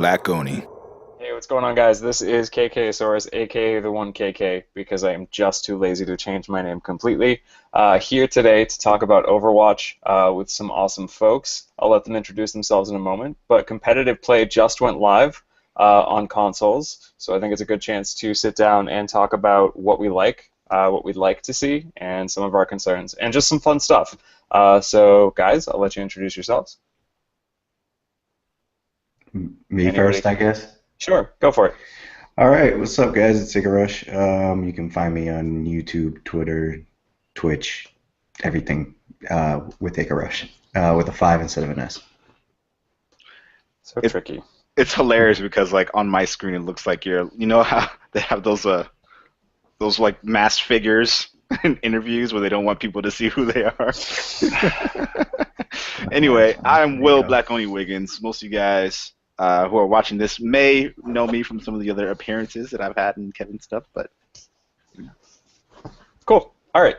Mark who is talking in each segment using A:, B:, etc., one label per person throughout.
A: Black Oni.
B: Hey, what's going on, guys? This is KKsaurus, aka the one KK, because I am just too lazy to change my name completely. Here today to talk about Overwatch with some awesome folks. I'll let them introduce themselves in a moment, but competitive play just went live on consoles, so I think it's a good chance to sit down and talk about what we like, what we'd like to see, and some of our concerns, and just some fun stuff. So, guys, I'll let you introduce yourselves.
C: Me
B: Anybody?
C: first, I guess.
B: Sure, go for it.
C: All right, what's up, guys? It's Rush. You can find me on YouTube, Twitter, Twitch, everything with Rush, with a 5 instead of an S.
B: So
D: It,
B: tricky.
D: it's hilarious because like on my screen it looks like you know how they have those like masked figures in interviews where they don't want people to see who they are. Anyway, I'm
C: There you
D: Will
C: go.
D: Black Oni Wiggins. Most of you guys who are watching this may know me from some of the other appearances that I've had in Kevin's stuff, but
B: Cool. All right.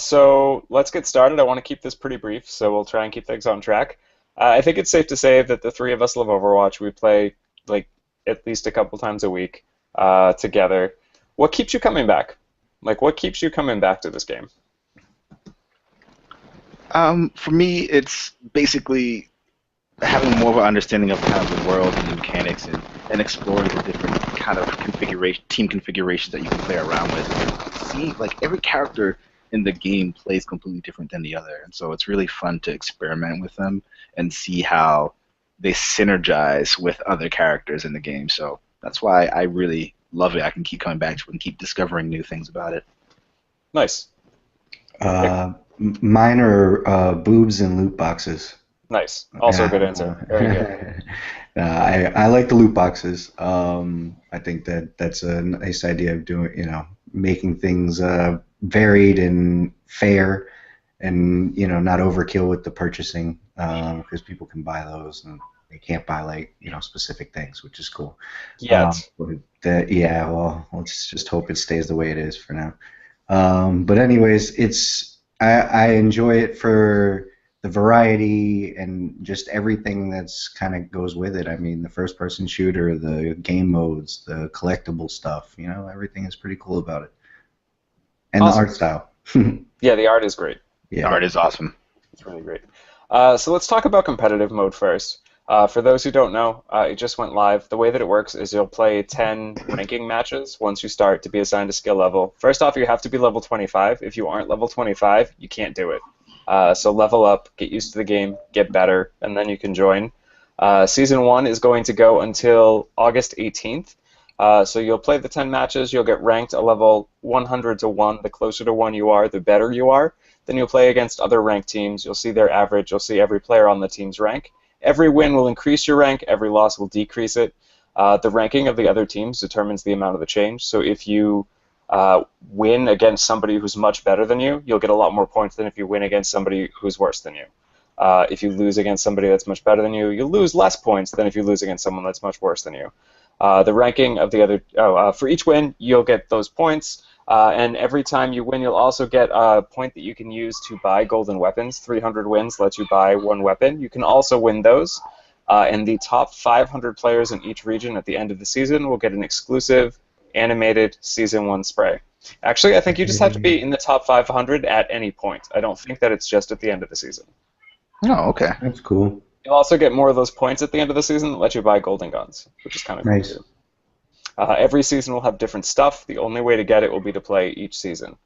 B: So let's get started. I want to keep this pretty brief, so we'll try and keep things on track. I think it's safe to say that the three of us love Overwatch. We play like at least a couple times a week together. What keeps you coming back? Like, what keeps you coming back to this game?
D: for me it's basically having more of an understanding of kind of the world and the mechanics and exploring the different kind of team configurations that you can play around with. See, like every character in the game plays completely different than the other, and so it's really fun to experiment with them and see how they synergize with other characters in the game. So that's why I really love it. I can keep coming back to it and keep discovering new things about it.
B: Nice. Nick?
C: Mine are boobs and loot boxes.
B: Nice. Also a good answer. Very good.
C: I like the loot boxes. I think that's a nice idea of doing, making things varied and fair, and not overkill with the purchasing, because people can buy those and they can't buy like specific things, which is cool.
B: Yet.
C: Yeah, well, let's just hope it stays the way it is for now. But anyways, I enjoy it for the variety and just everything that's kind of goes with it. I mean, the first-person shooter, the game modes, the collectible stuff, everything is pretty cool about it, and the
B: Awesome.
C: art style.
B: Yeah, the art is great.
D: The
C: Yeah.
D: art is awesome.
B: It's really great. So let's talk about competitive mode first. For those who don't know, it just went live. The way that it works is you'll play 10 ranking matches once you start to be assigned a skill level. First off, you have to be level 25. If you aren't level 25, you can't do it. So level up, get used to the game, get better, and then you can join. Season 1 is going to go until August 18th. So you'll play the 10 matches, you'll get ranked a level 100 to 1. The closer to 1 you are, the better you are. Then you'll play against other ranked teams. You'll see their average. You'll see every player on the team's rank. Every win will increase your rank. Every loss will decrease it. The ranking of the other teams determines the amount of the change. So if you win against somebody who's much better than you, you'll get a lot more points than if you win against somebody who's worse than you. If you lose against somebody that's much better than you, you'll lose less points than if you lose against someone that's much worse than you. The ranking of the other, for each win, you'll get those points. And every time you win, you'll also get a point that you can use to buy golden weapons. 300 wins lets you buy one weapon. You can also win those. And the top 500 players in each region at the end of the season will get an exclusive animated Season 1 spray. Actually, I think you just have to be in the top 500 at any point. I don't think that it's just at the end of the season.
D: Oh, okay.
C: That's cool.
B: You'll also get more of those points at the end of the season that let you buy golden guns, which is kind of cool
C: Nice.
B: too. Every season will have different stuff. The only way to get it will be to play each season.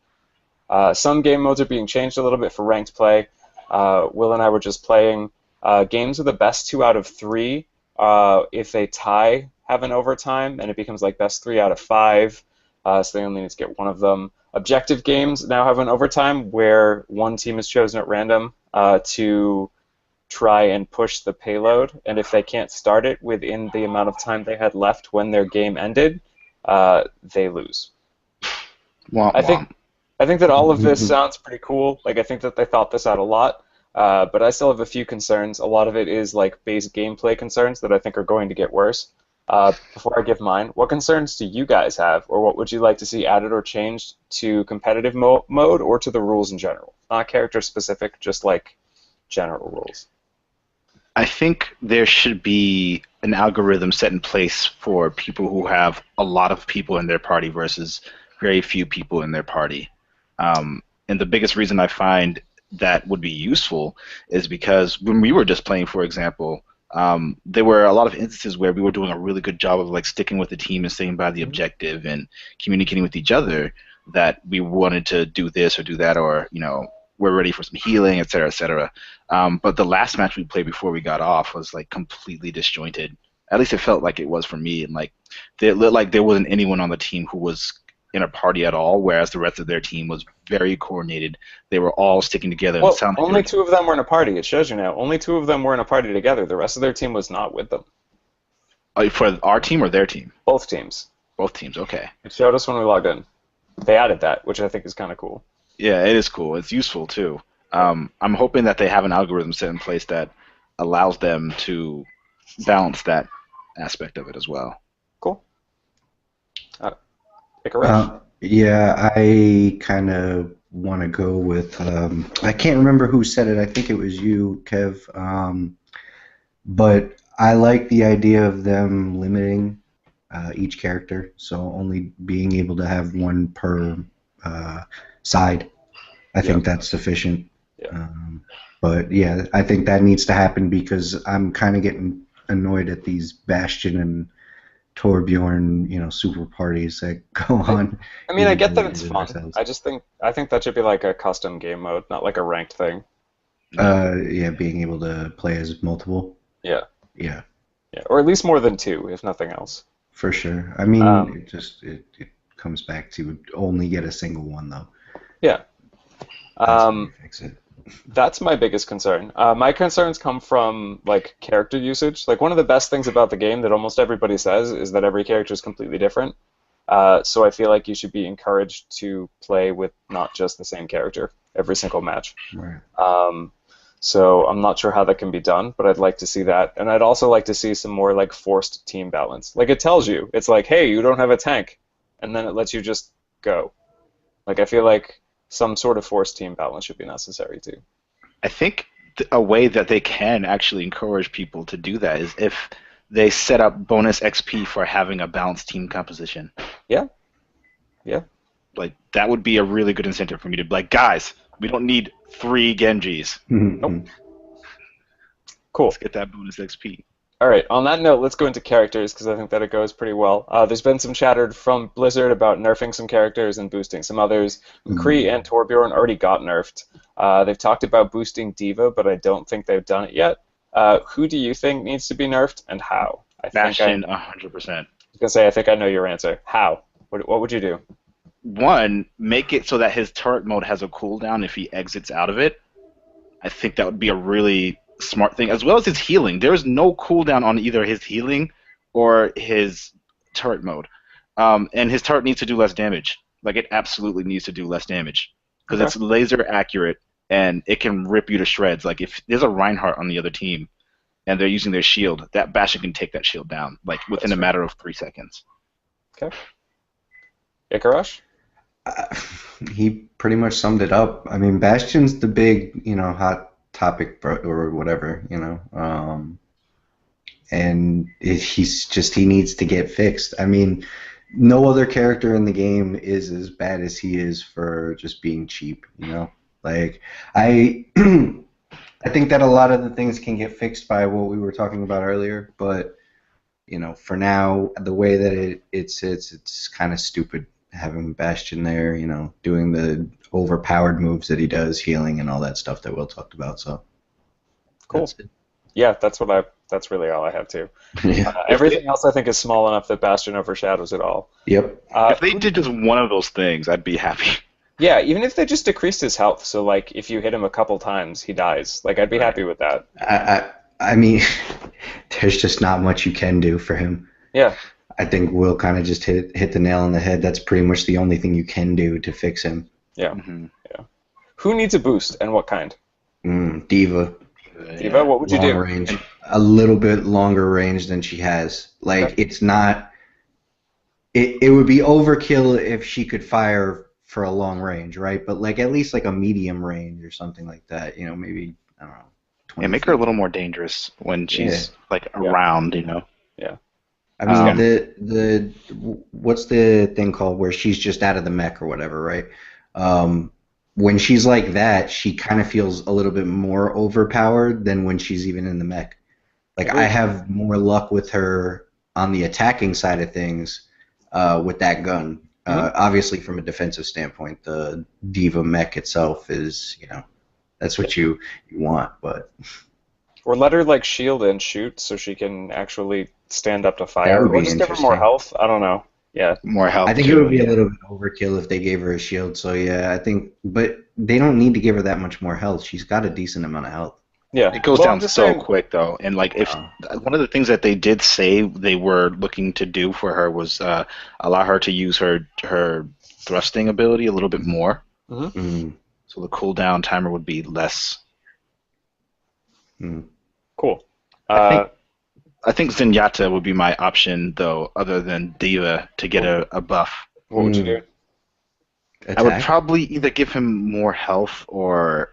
B: Some game modes are being changed a little bit for ranked play. Will and I were just playing games with the best 2 out of 3. If they tie, have an overtime, and it becomes like best 3 out of 5. So they only need to get one of them. Objective games now have an overtime where one team is chosen at random to try and push the payload, and if they can't start it within the amount of time they had left when their game ended, they lose.
D: Womp
B: I think
D: womp.
B: I think that all of this sounds pretty cool. Like I think that they thought this out a lot, but I still have a few concerns. A lot of it is like base gameplay concerns that I think are going to get worse. Before I give mine, what concerns do you guys have, or what would you like to see added or changed to competitive mode or to the rules in general? Not character specific, just like general rules.
D: I think there should be an algorithm set in place for people who have a lot of people in their party versus very few people in their party. And the biggest reason I find that would be useful is because when we were just playing, for example, there were a lot of instances where we were doing a really good job of like sticking with the team and staying by the objective and communicating with each other that we wanted to do this or do that, or we're ready for some healing, et cetera, et cetera. But the last match we played before we got off was like completely disjointed. At least it felt like it was for me, and like it looked like there wasn't anyone on the team who was in a party at all, whereas the rest of their team was very coordinated. They were all sticking together and
B: Well,
D: sounded like they
B: only
D: were
B: two of them were in a party. It shows you now. Only two of them were in a party together. The rest of their team was not with them.
D: for our team or their team.
B: Both teams.
D: Both teams, okay.
B: It showed us when we logged in. They added that, which I think is kind of cool.
D: Yeah, it is cool. It's useful too. I'm hoping that they have an algorithm set in place that allows them to balance that aspect of it as well.
B: Cool. Icarus?
C: Yeah, I kind of want to go with. I can't remember who said it. I think it was you, Kev. But I like the idea of them limiting each character, so only being able to have one per side. I think that's sufficient.
B: Yeah.
C: But yeah, I think that needs to happen because I'm kind of getting annoyed at these Bastion and Torbjorn, super parties that go on.
B: I mean, I get that it's
C: Even
B: fun.
C: ourselves.
B: I think that should be like a custom game mode, not like a ranked thing.
C: Yeah, being able to play as multiple.
B: Yeah.
C: Yeah,
B: Yeah. Or at least more than two, if nothing else.
C: for sure. I mean,
B: Um,
C: it comes back to only get a single one though.
B: yeah.
C: That's how you
B: Um,
C: fix it.
B: That's my biggest concern. My concerns come from like character usage. Like one of the best things about the game that almost everybody says is that every character is completely different. So I feel like you should be encouraged to play with not just the same character every single match.
C: Right.
B: So I'm not sure how that can be done, but I'd like to see that, and I'd also like to see some more like forced team balance. Like it tells you, it's like, hey, you don't have a tank, and then it lets you just go. Like I feel like some sort of forced team balance should be necessary too.
D: I think a way that they can actually encourage people to do that is if they set up bonus XP for having a balanced team composition.
B: Yeah, yeah,
D: Like that would be a really good incentive for me to be like, guys, we don't need 3 Genjis.
B: Nope. Cool.
D: Let's get that bonus XP.
B: All right. On that note, let's go into characters because I think that it goes pretty well. There's been some chatter from Blizzard about nerfing some characters and boosting some others. McCree and Torbjorn already got nerfed. They've talked about boosting Diva, but I don't think they've done it yet. Who do you think needs to be nerfed and how?
D: Bastion, 100%.
B: I was gonna say I think I know your answer. How? What would you do?
D: One, make it so that his turret mode has a cooldown if he exits out of it. I think that would be a really smart thing, as well as his healing. There is no cooldown on either his healing or his turret mode. And his turret needs to do less damage. Like, it absolutely needs to do less damage. Because
B: Okay.
D: it's laser accurate, and it can rip you to shreds. Like, if there's a Reinhardt on the other team, and they're using their shield, that Bastion can take that shield down, like, within
B: That's
D: a matter of 3 seconds.
B: Okay. Icarush?
C: Uh, he pretty much summed it up. I mean, Bastion's the big, hot topic or whatever, and he needs to get fixed. I mean, no other character in the game is as bad as he is for just being cheap. Like I, I think that a lot of the things can get fixed by what we were talking about earlier, but for now, the way that it sits, it's kind of stupid having Bastion there, doing the overpowered moves that he does, healing and all that stuff that Will talked about. So
B: Cool.
C: that's it.
B: Yeah, that's really all I have too.
C: Yeah.
B: Everything else I think is small enough that Bastion overshadows it all.
C: Yep.
D: If they did just one of those things, I'd be happy.
B: Yeah, even if they just decreased his health, so like if you hit him a couple times, he dies. Like I'd be happy with that.
C: I mean, there's just not much you can do for him.
B: Yeah.
C: I think Will kind of just hit the nail on the head. That's pretty much the only thing you can do to fix him.
B: Yeah.
D: Mm-hmm.
B: Who needs a boost and what kind?
C: Diva.
B: Diva, what would you
C: Long
B: do?
C: range. A little bit longer range than she has. Like,
B: Okay.
C: it's not... It would be overkill if she could fire for a long range, right? But, like, at least, like, a medium range or something like that. Maybe, I don't know,
D: Yeah,
C: 20
D: make her a
C: feet.
D: little more dangerous when
C: Yeah.
D: she's like
B: Yeah,
D: around, you know.
B: yeah.
C: I mean,
D: Um,
C: the what's the thing called where she's just out of the mech or whatever, right? Um, when she's like that, she kind of feels a little bit more overpowered than when she's even in the mech. Like I
B: Agreed.
C: have more luck with her on the attacking side of things with that gun.
B: Hmm.
C: Obviously, from a defensive standpoint, the Diva mech itself is, that's
B: Yeah.
C: what you want. But
B: Or let her like shield and shoot so she can actually stand up to
C: that
B: fire,
C: would
B: or
C: be
B: just give her more
C: interesting.
B: health. I don't know. Yeah,
D: more
C: I
D: health
C: think it would
D: too.
C: be a
D: Yeah.
C: little bit overkill if they gave her a shield. So yeah, I think, but they don't need to give her that much more health. She's got a decent amount of health.
B: yeah.
D: It goes
B: Well, I'm
D: down
B: just
D: so
B: saying.
D: quick though, and like if
C: Uh,
D: one of the things that they did say they were looking to do for her was allow her to use her thrusting ability a little bit more,
B: Hmm.
C: mm,
D: so the cooldown timer would be less.
C: mm.
B: Cool.
D: I
B: Uh,
D: think I think Zenyatta would be my option though, other than Diva to get
B: what,
D: a buff.
B: what would you do?
C: Mm.
D: I would
C: Attack.
D: probably either give him more health or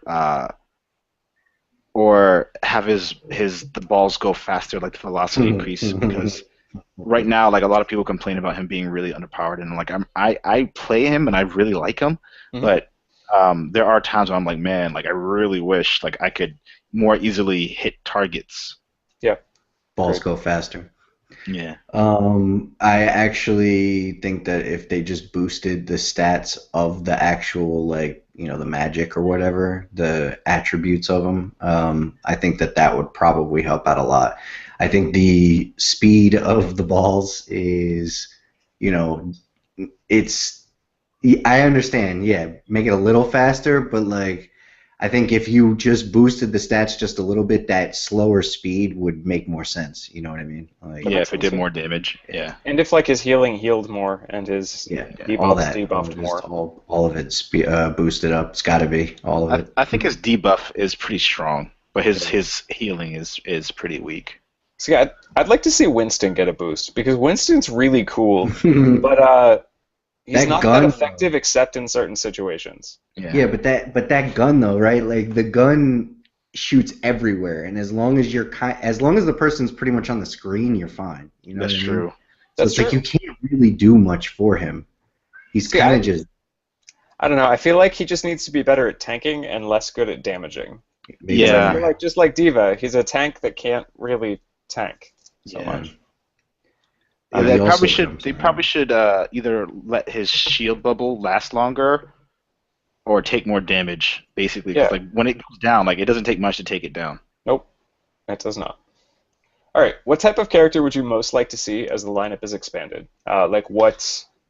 D: have his the balls go faster, like the velocity increase, because right now, like a lot of people complain about him being really underpowered, and like I play him and I really like him,
B: Hmm.
D: but there are times where I'm like, man, like I really wish like I could more easily hit targets.
B: Yeah,
C: Balls
B: agreed.
C: go faster.
D: Yeah,
C: I actually think that if they just boosted the stats of the actual, like, the magic or whatever, the attributes of them, I think that that would probably help out a lot. I think the speed of the balls is, you know, it's, I understand, yeah, make it a little faster, but like, I think if you just boosted the stats just a little bit, that slower speed would make more sense. You know what I mean?
B: That
C: Like,
D: yeah.
B: makes
D: If it
B: sense.
D: did
B: Yeah.
D: more damage,
C: yeah.
D: yeah,
B: And if like his healing healed more and his
C: Yeah,
D: yeah.
C: all
B: debuffs
C: that,
B: debuffed
C: just
B: more.
C: all of it boosted up. It's got to be all of it.
D: I think his debuff is pretty strong, but his
B: Yeah.
D: his healing is pretty weak.
B: See, I'd like to see Winston get a boost because Winston's really cool, but he's
C: That
B: not that
C: gun,
B: effective except in certain situations.
D: Yeah,
C: yeah, but that gun though, right? Like the gun shoots everywhere, and as long as the person's pretty much on the screen, you're fine. You know what
D: that's
C: I mean?
D: true.
C: So
B: That's
C: it's like you
B: true.
C: can't really do much for him. He's
B: See,
C: kind of just
B: I don't know. I feel like he just needs to be better at tanking and less good at damaging. Because
C: maybe
B: I
D: Yeah,
B: feel like just like Diva, he's a tank that can't really tank so
D: yeah.
C: yeah.
B: much.
D: Yeah,
C: He
D: they probably
C: also
D: should.
C: jumps
D: They probably
C: around.
D: should either let his shield bubble last longer or take more damage, basically. Because
B: Yeah.
D: like when it goes down, like it doesn't take much to take it down.
B: Nope. It does not. All right. What type of character would you most like to see as the lineup is expanded? Like what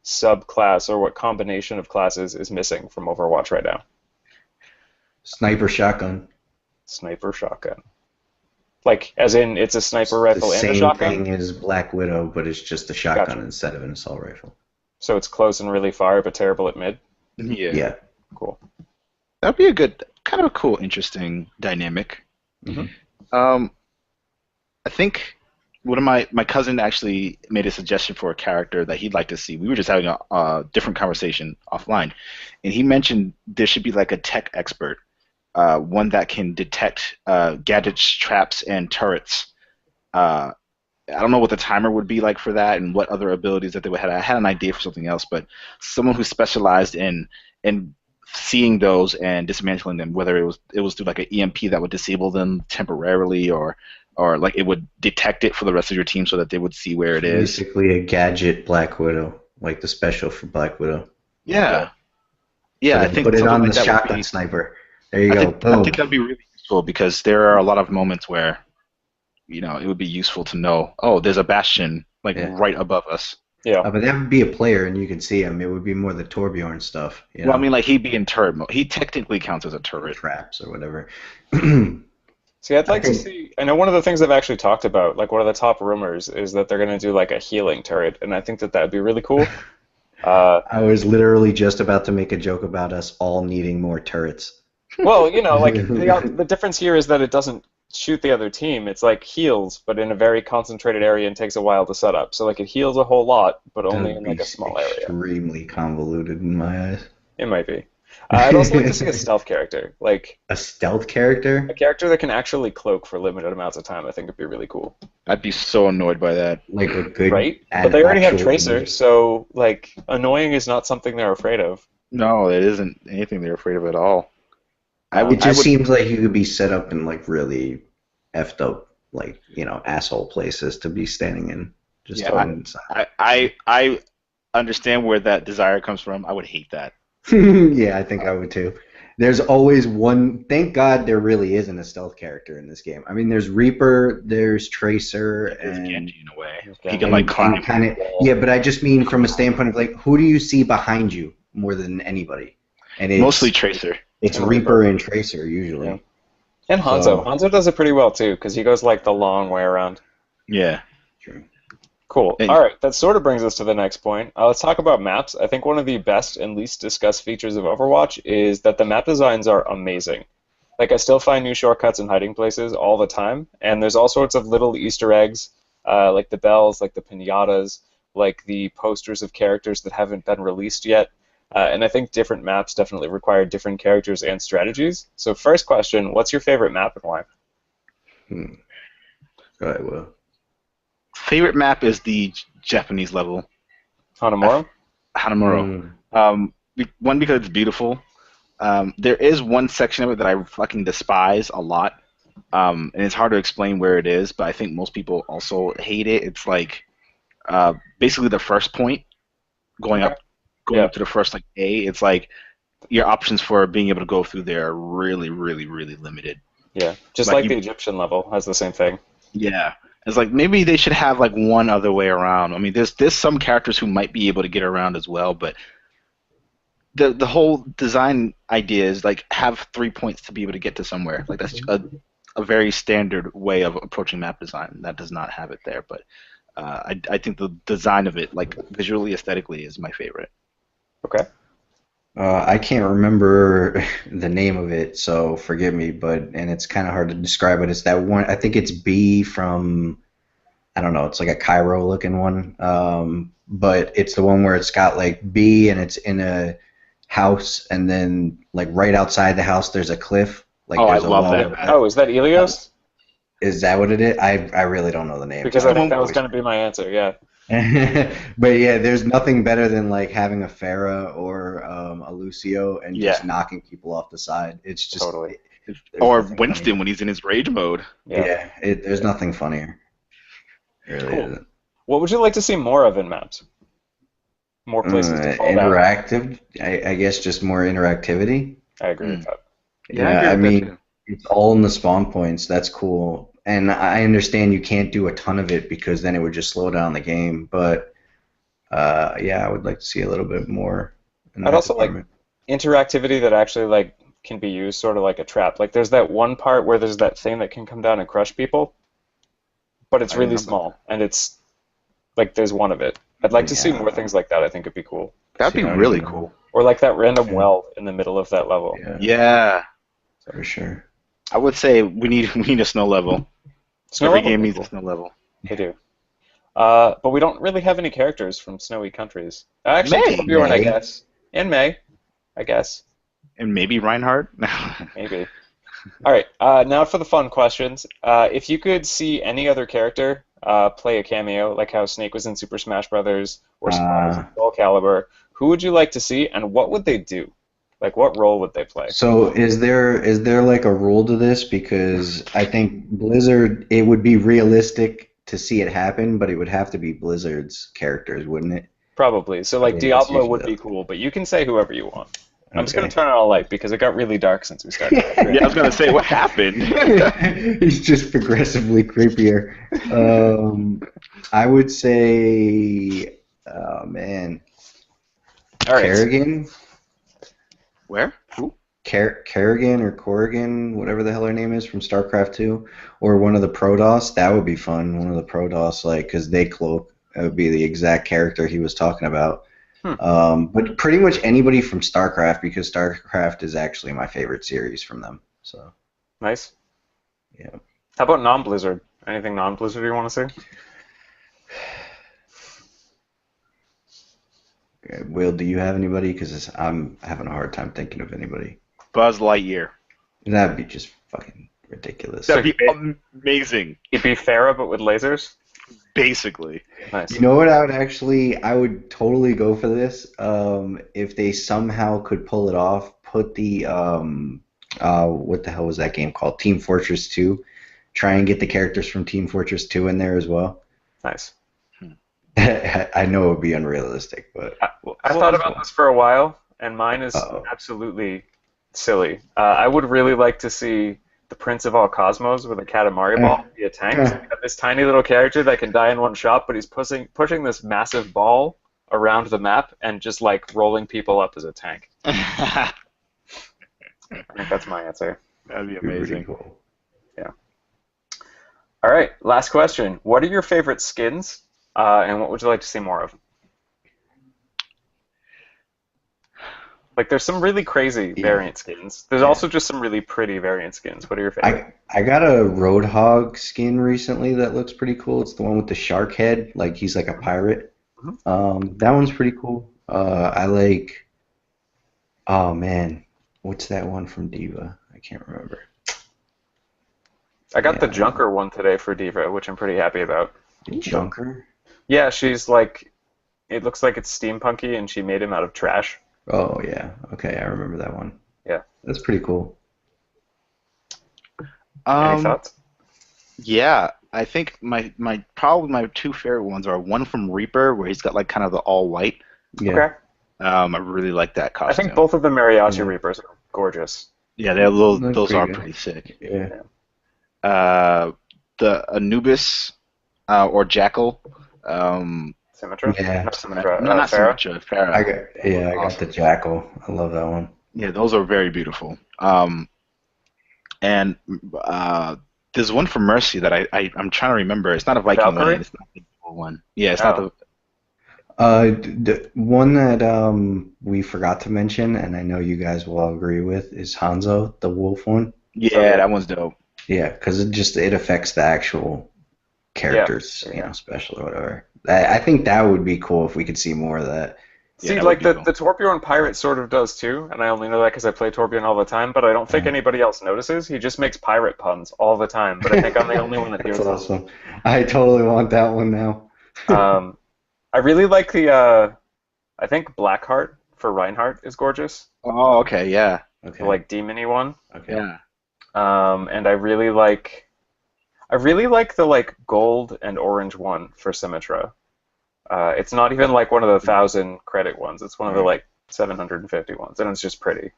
B: subclass or what combination of classes is missing from Overwatch right now?
C: Sniper shotgun.
B: Sniper shotgun. Like, as in, it's a sniper
C: It's the
B: rifle and a
C: same
B: shotgun?
C: thing as Black Widow, but it's just a shotgun
B: Gotcha.
C: instead of an assault rifle.
B: So it's close and really far, but terrible at mid?
D: Yeah,
C: Yeah.
B: Cool.
D: that'd be a good, kind of a cool, interesting dynamic.
B: Hmm.
D: Um, I think one of my cousin actually made a suggestion for a character that he'd like to see. We were just having a different conversation offline, and he mentioned there should be like a tech expert, one that can detect gadgets, traps, and turrets. Uh, I don't know what the timer would be like for that, and what other abilities that they would have. I had an idea for something else, but someone who specialized in seeing those and dismantling them, whether it was through like an EMP that would disable them temporarily, or like it would detect it for the rest of your team so that they would see where it
C: So
D: is.
C: basically a gadget Black Widow, like the special for Black Widow.
B: Yeah.
D: Yeah,
C: So
D: yeah, I
C: then put
D: think
C: it
D: something
C: on the
D: like that would
C: shotgun
D: be.
C: sniper. There you
D: I
C: go.
D: think I
C: Boom.
D: think that'd be really useful because there are a lot of moments where it would be useful to know. Oh, there's a bastion like
C: Yeah.
D: right above us.
B: Yeah.
C: But that would be a player, and you can see him. It would be more the Torbjorn stuff,
D: Well, I mean, like he'd be in turret mode. He technically counts as a
C: the
D: turret.
C: traps or whatever.
B: See, I'd
C: I
B: like to
C: think
B: see. I know one of the things they've actually talked about, like one of the top rumors, is that they're going to do like a healing turret, and I think that that would be really cool. Uh,
C: I was literally just about to make a joke about us all needing more turrets.
B: well, like the difference here is that it doesn't shoot the other team. It's like heals, but in a very concentrated area and takes a while to set up. So like it heals a whole lot, but
C: That
B: only
C: would
B: in
C: be
B: like a small area.
C: extremely convoluted in my eyes.
B: It might be. I'd also like to see a stealth character, like
C: A stealth
B: a
C: character,
B: character that can actually cloak for limited amounts of time. I think would be really cool,
D: I'd be so annoyed by that.
C: like a good
B: right? But they already have
C: actual
B: Tracer, so like annoying is not something they're afraid of.
D: No, it isn't anything they're afraid of at all. I
C: It
D: would, I
C: just
D: would,
C: seems like you could be set up in like really effed up, like asshole places to be standing in, just
D: yeah,
C: on inside.
D: I understand where that desire comes from. I would hate that.
C: Yeah, I think I would too. There's always one. Thank God there really isn't a stealth character in this game. I mean, there's Reaper, there's Tracer,
D: It is Genji in a way. He
B: Okay.
D: can like
C: and
D: climb.
C: kind of yeah. But I just mean from a standpoint of like, who do you see behind you more than anybody? And
D: Mostly
C: it's
D: Tracer.
C: it's
B: And
C: Reaper
B: Reaper.
C: and Tracer
B: Yeah.
C: usually.
B: And Hanzo.
C: So
B: Hanzo does it pretty well too, because he goes like the long way around.
D: Yeah.
C: true.
B: Cool.
D: And
B: All right, that sort of brings us to the next point. Let's talk about maps. I think one of the best and least discussed features of Overwatch is that the map designs are amazing. Like, I still find new shortcuts and hiding places all the time, and there's all sorts of little Easter eggs, like the bells, like the pinatas, like the posters of characters that haven't been released yet. And I think different maps definitely require different characters and strategies. So, first question, what's your favorite map and why?
C: Hmm. All right, well.
D: favorite map is the Japanese level,
B: Hanamura?
D: Hanamuro.
C: Hmm.
D: One because it's beautiful. There is one section of it that I fucking despise a lot, and it's hard to explain where it is. But I think most people also hate it. It's like basically the first point going
B: Okay.
D: up, going
B: Yeah.
D: up to the first like A. It's like your options for being able to go through there are really, really, really limited.
B: Yeah. Just
D: Like
B: like
D: you,
B: the Egyptian level has the same thing.
D: yeah. It's like maybe they should have like one other way around. I mean, there's some characters who might be able to get around as well, but the whole design idea is like have 3 points to be able to get to somewhere. Like that's a very standard way of approaching map design. That does not have it there, but I think the design of it, like visually, aesthetically, is my favorite.
B: Okay.
C: I can't remember the name of it, so forgive me, and it's kind of hard to describe it. It's that one, I think it's B from, I don't know, it's like a Cairo looking one. But it's the one where it's got like B and it's in a house, and then like right outside the house there's a cliff, like
D: Oh, I
C: there's a
D: love
C: wall.
D: that map.
B: Oh, is that Ilios?
C: Is that what it is? I really don't know the name.
B: Because
C: So
B: I
C: I
B: think
D: one-
B: that was
C: always
B: going to be my answer, yeah.
C: But yeah, there's nothing better than like having a Farah or a Lucio and just
D: Yeah,
C: knocking people off the side. It's just
B: Totally.
C: there's
D: or
C: nothing
D: Winston
C: funnier.
D: when he's in his rage mode.
B: Yeah.
C: Yeah, there's nothing funnier. It really
B: Cool.
C: isn't.
B: What would you like to see more of in maps? More places to fall down.
C: Interactive, I guess, just more interactivity.
B: I agree with
D: Mm.
B: that.
D: Yeah, I
C: Yeah,
D: agree
C: I
D: with that
C: mean,
D: too.
C: it's all in the spawn points. That's cool. And I understand you can't do a ton of it because then it would just slow down the game. But yeah, I would like to see a little bit more in
B: I'd
C: that
B: also like
C: department.
B: interactivity that actually like can be used sort of like a trap. Like there's that one part where there's that thing that can come down and crush people, but it's
D: I
B: really
D: remember
B: small and it's like there's one of it. I'd like to see more
C: Yeah,
B: things like that. I think it'd be cool.
D: That'd
C: see,
D: be
C: I don't
D: really
C: even know.
D: cool.
B: Or like that random
C: Yeah,
B: well in the middle of that level.
C: yeah,
D: Yeah,
C: for sure.
D: I would say we need a snow level.
B: Snow
D: Every
B: level
D: game
B: would be
D: needs a
B: cool.
D: snow level.
B: They do. But we don't really have any characters from snowy countries. Actually,
D: May
B: Torbjorn, I
C: May.
B: guess. And May, I guess.
D: and maybe Reinhardt.
B: Maybe. All right, now for the fun questions. If you could see any other character play a cameo, like how Snake was in Super Smash Brothers or Spawn was in
C: Uh,
B: Soul Calibur, who would you like to see, and what would they do? Like, what role would they play?
C: so is there like a rule to this? Because I think Blizzard, it would be realistic to see it happen, but it would have to be Blizzard's characters, wouldn't it?
B: Probably. So,
C: I
B: like,
C: think that's
B: Diablo
C: usually
B: would be cool, but you can say whoever you want. I'm just gonna
C: okay.
B: turn on a light because it got really dark since we started
D: Yeah, I was
B: recording.
D: gonna say what happened.
C: He's just progressively creepier. I would say, oh man,
B: All right.
C: Kerrigan,
D: Where? Who?
C: Kerrigan or Corrigan, whatever the hell her name is from StarCraft 2, or one of the Protoss. That would be fun. One of the Protoss, like, because they cloak. That would be the exact character he was talking about.
B: Hmm.
C: But pretty much anybody from StarCraft, because StarCraft is actually my favorite series from them. So
B: Nice.
C: yeah.
B: How about non-Blizzard? Anything non-Blizzard you want to see?
C: Will, do you have anybody? Because I'm having a hard time thinking of anybody.
D: Buzz Lightyear.
C: That'd be just fucking ridiculous.
B: So
D: That'd be amazing.
B: he'd be Farah but with lasers.
D: Basically.
C: You
B: Nice.
C: know what I would totally go for this. If they somehow could pull it off, put the what the hell was that game called? Team Fortress 2. Try and get the characters from Team Fortress 2 in there as well.
B: Nice.
C: I know it would be unrealistic, but
B: I thought about this for a while, and mine is
C: uh-oh.
B: absolutely silly. I would really like to see the Prince of all Cosmos with a Katamari ball be a tank. So you have this tiny little character that can die in one shot, but he's pushing this massive ball around the map and just like rolling people up as a tank.
D: That'd
B: I think that's my answer.
D: be
C: It'd be pretty
D: amazing.
C: cool.
B: Yeah. All right, last question. What are your favorite skins, and what would you like to see more of? Like, there's some really crazy
C: Yeah.
B: variant skins. There's also just some really pretty variant skins. What are your favorite?
C: I got a Roadhog skin recently that looks pretty cool. It's the one with the shark head, like he's like a pirate. That one's pretty cool. I like, oh man, what's that one from Diva? I can't remember.
B: I got the
C: Yeah.
B: Junker one today for Diva, which I'm pretty happy about.
C: Junker?
B: Yeah, she's like, it looks like it's steampunky, and she made him out of trash.
C: Oh yeah, okay, I remember that one.
B: Yeah.
C: That's pretty cool.
B: Any thoughts?
D: Yeah, I think my probably my two favorite ones are one from Reaper where he's got like kind of the all white.
C: Yeah.
B: Okay.
D: I really like that
B: I
D: costume.
B: think both of the Mariachi
C: Yeah.
B: Reapers are gorgeous.
D: Yeah,
C: Those
D: those are
C: good.
D: pretty sick.
C: Yeah.
D: The Anubis or Jackal.
B: Symmetra?
C: Yeah.
B: Not Symmetra.
D: No, not so
B: Farah?
D: much. Farah.
C: I got
D: Awesome.
C: the Jackal. I love that one.
D: Yeah, those are very beautiful. And there's one for Mercy that I'm trying to remember. It's not a Viking
B: Valkyrie?
D: one. It's not the evil one. Yeah, it's not
B: Oh.
C: The one that we forgot to mention, and I know you guys will all agree with, is Hanzo, the wolf one.
D: Yeah, that one's dope.
C: Yeah, because it affects the actual characters,
B: Yeah.
C: special or whatever. I think that would be cool if we could see more of that.
B: See,
D: that
B: like
D: would be
B: the Torbjorn pirate sort of does too, and I only know that because I play Torbjorn all the time, but I don't think anybody else notices. He just makes pirate puns all the time, but I think I'm the only one that hears
C: That's
B: them.
C: awesome. I totally want that one now.
B: I really like the, I think Blackheart for Reinhardt is gorgeous,
D: Oh, okay, yeah,
C: Okay.
B: the like demon-y one.
C: Okay.
D: yeah.
B: And I really like the like gold and orange one for Symmetra. It's not even like one of the 1,000 credit ones. It's one of the like 750 ones, and it's just pretty.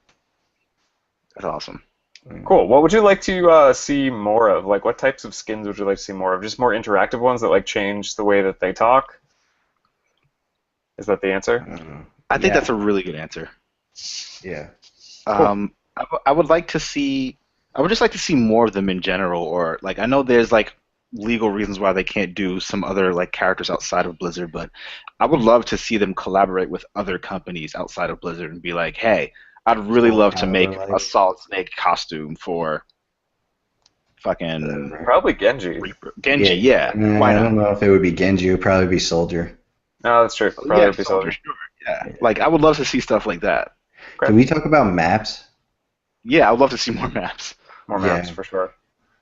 D: That's awesome.
B: Cool. What would you like to see more of? Like, what types of skins would you like to see more of? Just more interactive ones that like change the way that they talk? Is that the answer?
D: I think
C: Yeah.
D: that's a really good answer.
C: Yeah.
D: I would like to see. I would just like to see more of them in general, or like I know there's like legal reasons why they can't do some other like characters outside of Blizzard, but I would love to see them collaborate with other companies outside of Blizzard and be like, hey, I'd really love to make a Solid Snake costume for fucking
B: Probably Genji.
D: Reaper. Genji. Yeah,
C: Nah,
D: why
C: I
D: not?
C: don't know if it would be Genji. It would probably be Soldier.
B: No, that's true. Probably
D: Yeah,
B: would be
D: Soldier,
B: Soldier.
D: sure. Yeah, like I would love to see stuff like that.
B: Okay.
C: Can we talk about maps?
D: Yeah, I would love to see more maps.
B: More
C: Yeah.
B: maps for sure.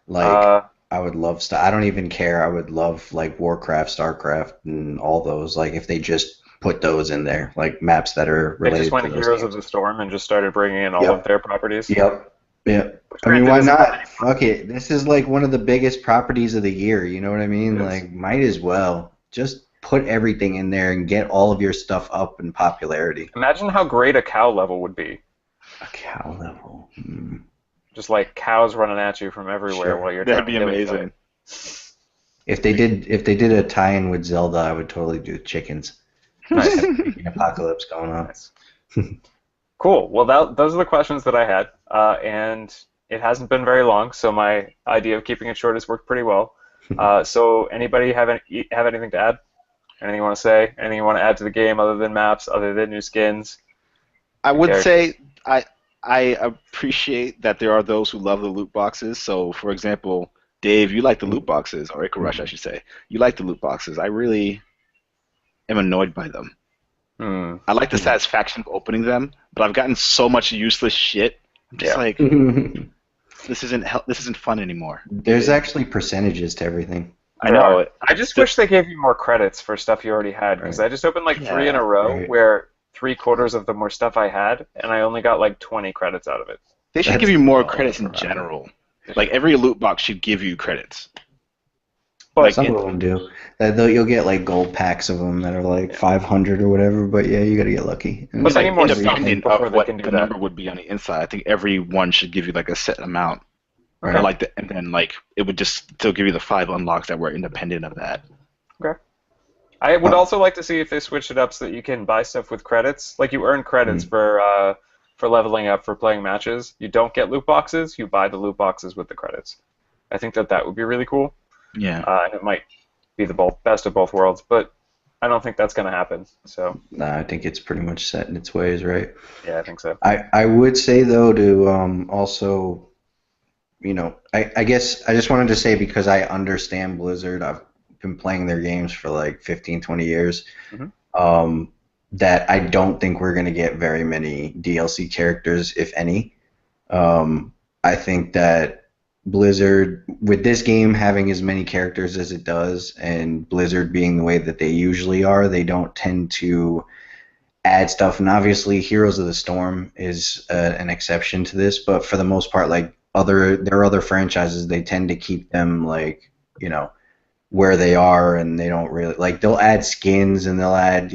C: Like, I would love stuff. I don't even care. I would love like Warcraft, Starcraft, and all those. Like if they just put those in there, like maps that are
B: They
C: related
B: just went
C: to those
B: Heroes
C: games.
B: of the Storm and just started bringing in all
C: Yep.
B: of their properties.
C: Yep. Yep.
B: Which
C: I mean,
B: granted
C: why
B: isn't
C: not?
B: that
C: Fuck it. This is like one of the biggest properties of the year. You know what I mean?
B: It is.
C: Like, might as well just put everything in there and get all of your stuff up in popularity.
B: Imagine how great a cow level would be.
C: A cow level.
B: Just like cows running at you from everywhere
C: Sure.
B: while you're
D: That'd
B: trying
D: be
B: to kill each
D: amazing.
C: If they did a tie-in with Zelda, I would totally do chickens.
B: Nice.
C: An apocalypse going on.
B: Nice. Cool. Well, those are the questions that I had, and it hasn't been very long, so my idea of keeping it short has worked pretty well. So, anybody have anything to add? Anything you want to say? Anything you want to add to the game other than maps, other than new skins?
D: I would
B: characters.
D: say I appreciate that there are those who love the loot boxes. So, for example, Dave, you like the loot boxes, or Ikarush, I should say. You like the loot boxes. I really am annoyed by them. I like the satisfaction of opening them, but I've gotten so much useless shit. I'm just
B: Yeah.
D: like, this isn't fun anymore.
C: There's actually percentages to everything.
D: I know.
B: I just wish they gave you more credits for stuff you already had, because
C: Right.
B: I just opened like three in a
D: Yeah,
B: row
C: Right.
B: where 3/4 of them were stuff I had, and I only got like 20 credits out of it.
D: They should
C: That's
D: give you more
C: all
D: credits in
C: around.
D: general. Like every loot box should give you credits.
B: But
D: Like
C: Some of them do. You'll get like gold packs of them that are like 500 or whatever. But yeah, you gotta get lucky.
B: But
D: it's
B: they
D: like
B: need more stuff
D: independent
B: before
D: of
B: they
D: what
B: can do
D: the
B: that.
D: number would be on the inside. I think every one should give you like a set amount.
C: Right.
D: Or like and then like it would just still give you the 5 unlocks that were independent of that.
B: Okay. I would also like to see if they switch it up so that you can buy stuff with credits. Like you earn credits for leveling up, for playing matches. You don't get loot boxes. You buy the loot boxes with the credits. I think that would be really cool.
D: Yeah.
B: And it might be the best of both worlds, but I don't think that's going to happen. So
C: Nah, I think it's pretty much set in its ways, right?
B: yeah, I think so.
C: I would say though to also, I guess I just wanted to say because I understand Blizzard. I've been playing their games for like 15, 20 years.
B: Mhm.
C: That I don't think we're going to get very many DLC characters, if any. I think that Blizzard, with this game having as many characters as it does, and Blizzard being the way that they usually are, they don't tend to add stuff. And obviously, Heroes of the Storm is an exception to this, but for the most part, like there are other franchises, they tend to keep them like where they are, and they don't really like they'll add skins and they'll add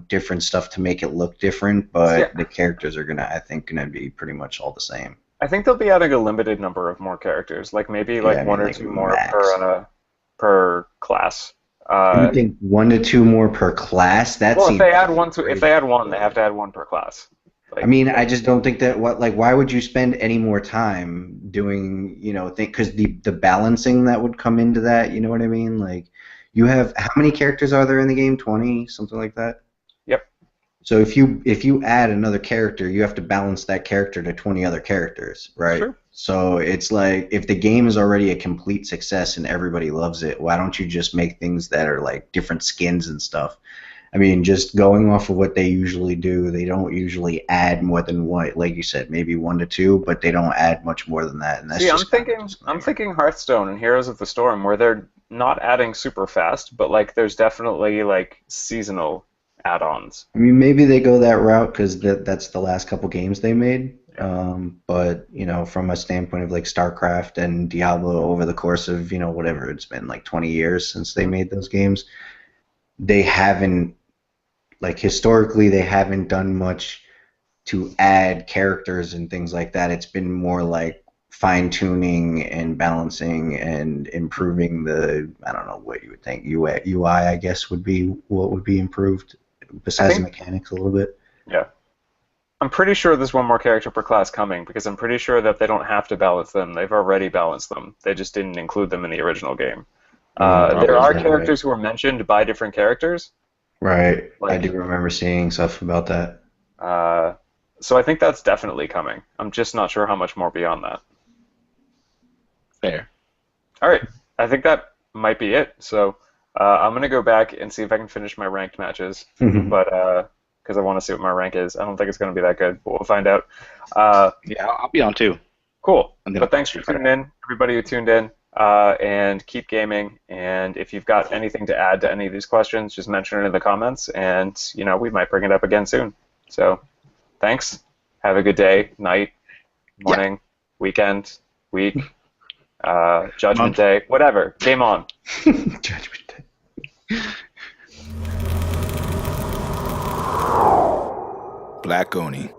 C: different stuff to make it look different, but
B: Yeah.
C: the characters are I think gonna be pretty much all the same.
B: I think they'll be adding a limited number of more characters, like maybe like
C: Yeah, I
B: one
C: mean,
B: or
C: like
B: two more
C: max.
B: per class.
C: You would think 1 to 2 more per class. That
B: Well, if
C: seems
B: they add one to, if
C: crazy.
B: they add one, they have to add one per class.
C: I mean, I just don't think that why would you spend any more time doing, because the balancing that would come into that, you know what I mean? Like, you have, how many characters are there in the game? 20, something like that?
B: Yep.
C: So if you add another character, you have to balance that character to 20 other characters, right?
B: Sure.
C: So it's like, if the game is already a complete success and everybody loves it, why don't you just make things that are like different skins and stuff? I mean, just going off of what they usually do, they don't usually add more than what, like you said, maybe 1 to 2, but they don't add much more than that. And that's
B: See,
C: just
B: I'm thinking Hearthstone and Heroes of the Storm, where they're not adding super fast, but like there's definitely like seasonal add-ons.
C: I mean, maybe they go that route because that's the last couple games they made. But from a standpoint of like StarCraft and Diablo over the course of whatever it's been like 20 years since they made those games, they haven't historically they haven't done much to add characters and things like that. It's been more like fine tuning and balancing and improving I don't know what you would think UI I guess would be what would be improved besides the mechanics a little bit.
B: Yeah. I'm pretty sure there's one more character per class coming, because I'm pretty sure that they don't have to balance them. They've already balanced them. They just didn't include them in the original game. There are characters who are mentioned by different characters.
C: Right. I
B: Like,
C: do remember seeing stuff about that.
B: so I think that's definitely coming. I'm just not sure how much more beyond that.
D: Fair.
B: All right. I think that might be it. So I'm going to go back and see if I can finish my ranked matches, but because I want to see what my rank is. I don't think it's going to be that good, but we'll find out.
D: Yeah, I'll be on too.
B: Cool.
D: I'm gonna-
B: But thanks for tuning in, everybody who tuned in, and keep gaming. And if you've got anything to add to any of these questions, just mention it in the comments, and we might bring it up again soon. So thanks. Have a good day, night, morning, weekend, week, Judgment Day, whatever. Game on.
C: Judgment Day.
A: Black Oni.